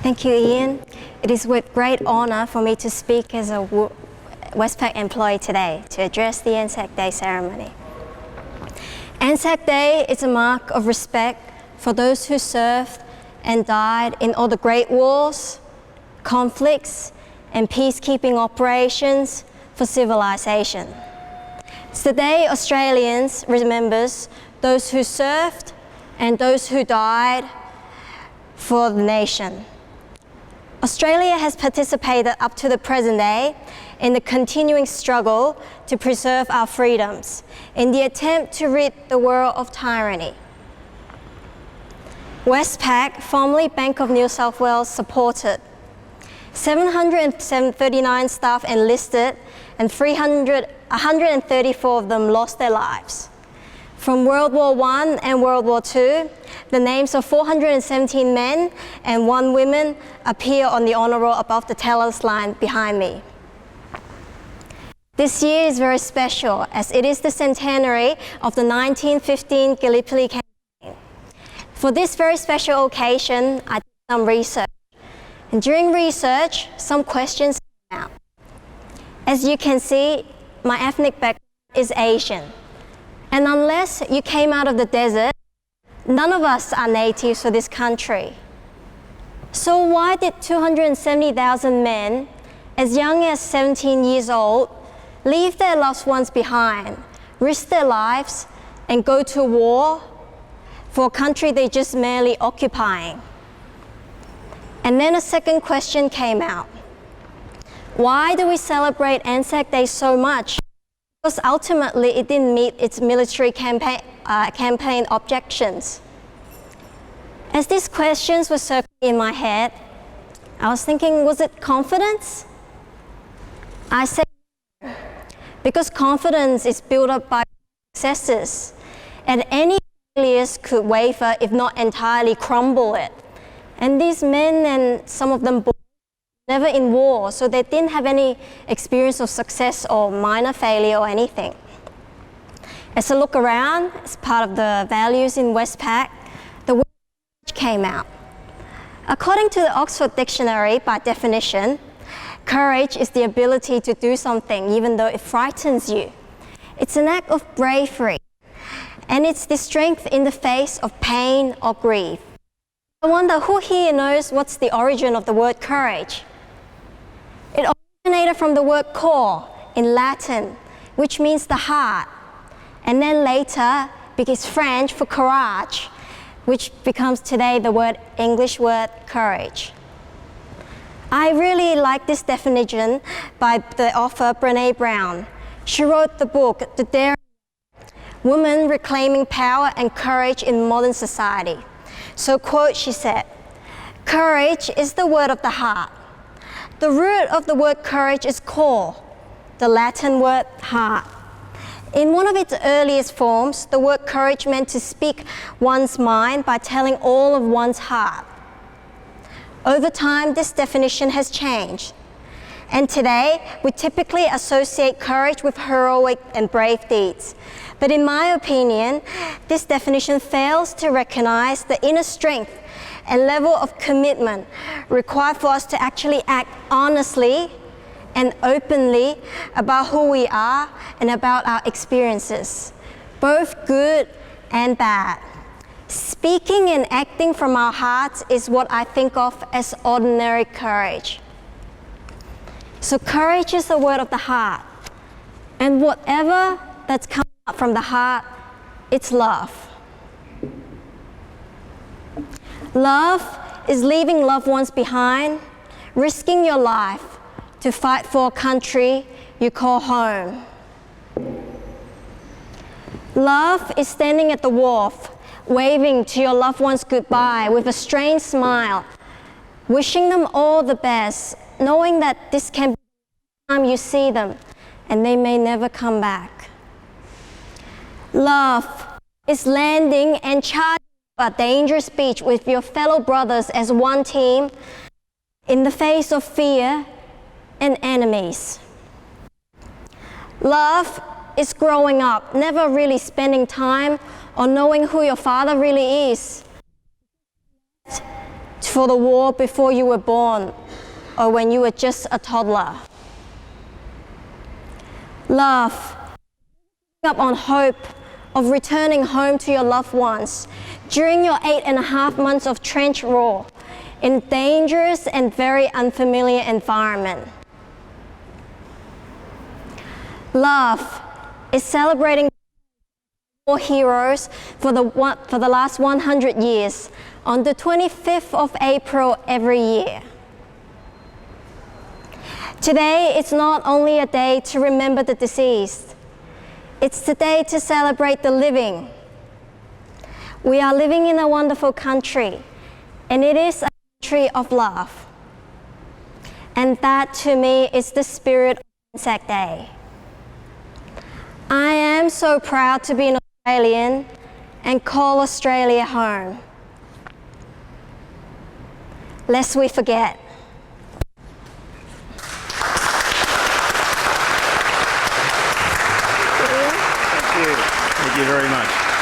Thank you, Ian. It is with great honour for me to speak as a Westpac employee today to address the ANZAC Day ceremony. ANZAC Day is a mark of respect for those who served and died in all the great wars, conflicts, and peacekeeping operations for civilization. It's the day Australians remembers those who served and those who died for the nation. Australia has participated up to the present day in the continuing struggle to preserve our freedoms in the attempt to rid the world of tyranny. Westpac, formerly Bank of New South Wales, supported 739 staff enlisted and 134 of them lost their lives. From World War I and World War II, the names of 417 men and 1 woman appear on the honour roll above the teller's line behind me. This year is very special as it is the centenary of the 1915 Gallipoli campaign. For this very special occasion, I did some research. And during research, some questions came out. As you can see, my ethnic background is Asian. And unless you came out of the desert, none of us are natives for this country. So why did 270,000 men, as young as 17 years old, leave their loved ones behind, risk their lives, and go to war for a country they're just merely occupying? And then a second question came out. Why do we celebrate ANZAC Day so much? Because ultimately it didn't meet its military campaign objections. As these questions were circling in my head, I was thinking, was it confidence? I said no, because confidence is built up by successes, and any failures could waver, if not entirely crumble it. And these men, and some of them never in war, so they didn't have any experience of success or minor failure or anything. As I look around, as part of the values in Westpac, the word courage came out. According to the Oxford Dictionary, by definition, courage is the ability to do something even though it frightens you. It's an act of bravery, and it's the strength in the face of pain or grief. I wonder who here knows what's the origin of the word courage? It originated from the word cor in Latin, which means the heart, and then later became French for courage, which becomes today the English word courage. I really like this definition by the author Brené Brown. She wrote the book, The Daring Woman Reclaiming Power and Courage in Modern Society. So quote, she said, "Courage is the word of the heart. The root of the word courage is cor, the Latin word heart. In one of its earliest forms, the word courage meant to speak one's mind by telling all of one's heart. Over time, this definition has changed. And today, we typically associate courage with heroic and brave deeds. But in my opinion, this definition fails to recognize the inner strength and level of commitment required for us to actually act honestly and openly about who we are and about our experiences, both good and bad. Speaking and acting from our hearts is what I think of as ordinary courage. So courage is the word of the heart, and whatever that's coming out from the heart, it's love. Love is leaving loved ones behind, risking your life to fight for a country you call home. Love is standing at the wharf, waving to your loved ones goodbye with a strange smile, wishing them all the best, knowing that this can be the time you see them and they may never come back. Love is landing and charging a dangerous beach with your fellow brothers as one team in the face of fear and enemies. Love is growing up, never really spending time or knowing who your father really is, for the war before you were born or when you were just a toddler. Love, up on hope of returning home to your loved ones during your 8.5 months of trench war in a dangerous and very unfamiliar environment. Love is celebrating war heroes for the last 100 years on the 25th of April every year. Today, it's not only a day to remember the deceased, it's the day to celebrate the living. We are living in a wonderful country, and it is a country of love. And that, to me, is the spirit of ANZAC Day. I am so proud to be an Australian and call Australia home. Lest we forget. Thank you very much.